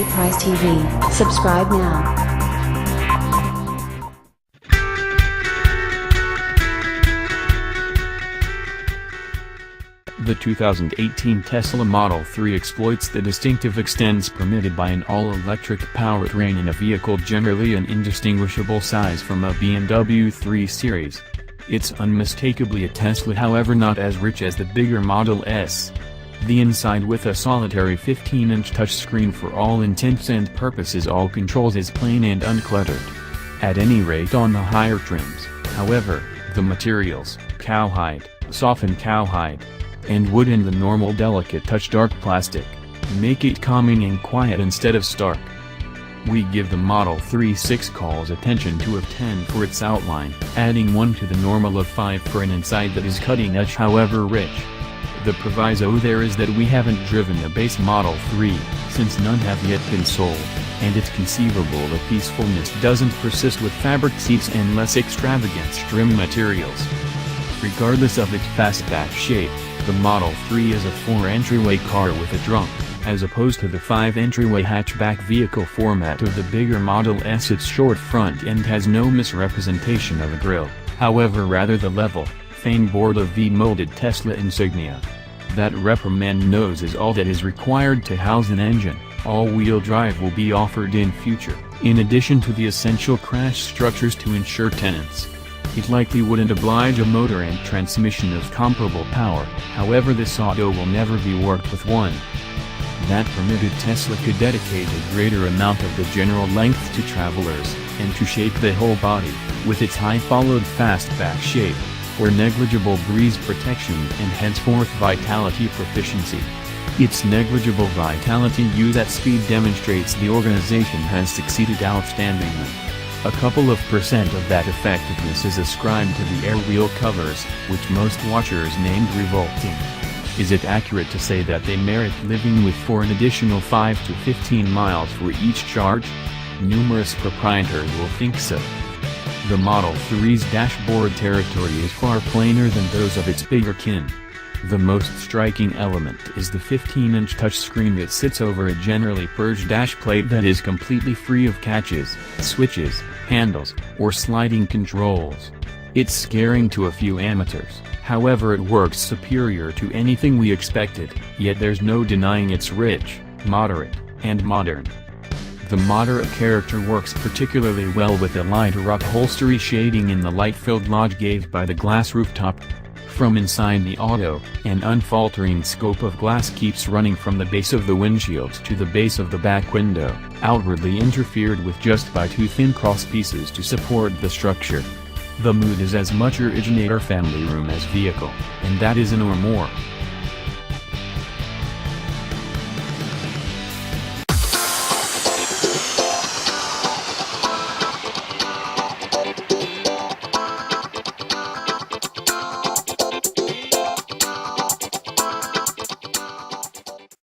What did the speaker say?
Price TV. Subscribe now. The 2018 Tesla Model 3 exploits the distinctive extents permitted by an all-electric powertrain in a vehicle generally an indistinguishable size from a BMW 3 Series. It's unmistakably a Tesla, however not as rich as the bigger Model S. The inside, with a solitary 15-inch touchscreen for all intents and purposes, all controls is plain and uncluttered. At any rate on the higher trims, however, the materials, cowhide, softened cowhide, and wood and the normal delicate touch dark plastic, make it calming and quiet instead of stark. We give the Model 3 6 calls attention to of 10 for its outline, adding 1 to the normal of 5 for an inside that is cutting edge however rich. The proviso there is that we haven't driven a base Model 3, since none have yet been sold, and it's conceivable the peacefulness doesn't persist with fabric seats and less extravagant trim materials. Regardless of its fastback shape, the Model 3 is a 4-entryway car with a trunk, as opposed to the 5-entryway hatchback vehicle format of the bigger Model S. Its short front end has no misrepresentation of a grille, however rather the level, fan board of V-molded Tesla insignia. That reprimand nose is all that is required to house an engine. All-wheel drive will be offered in future, in addition to the essential crash structures to ensure tenants. It likely wouldn't oblige a motor and transmission of comparable power, however this auto will never be worked with one. That permitted Tesla could dedicate a greater amount of the general length to travelers, and to shape the whole body, with its high-followed fastback shape, for negligible breeze protection and henceforth vitality proficiency. Its negligible vitality use at speed demonstrates the organization has succeeded outstandingly. A couple of percent of that effectiveness is ascribed to the air wheel covers, which most watchers named revolting. Is it accurate to say that they merit living with for an additional 5 to 15 miles for each charge? Numerous proprietors will think so. The Model 3's dashboard territory is far plainer than those of its bigger kin. The most striking element is the 15-inch touchscreen that sits over a generally purged dash plate that is completely free of catches, switches, handles, or sliding controls. It's scaring to a few amateurs, however it works superior to anything we expected, yet there's no denying it's rich, moderate, and modern. The moderate character works particularly well with the lighter upholstery shading in the light-filled lodge gave by the glass rooftop. From inside the auto, an unfaltering scope of glass keeps running from the base of the windshield to the base of the back window, outwardly interfered with just by 2 thin cross pieces to support the structure. The mood is as much originator family room as vehicle, and that is an or more.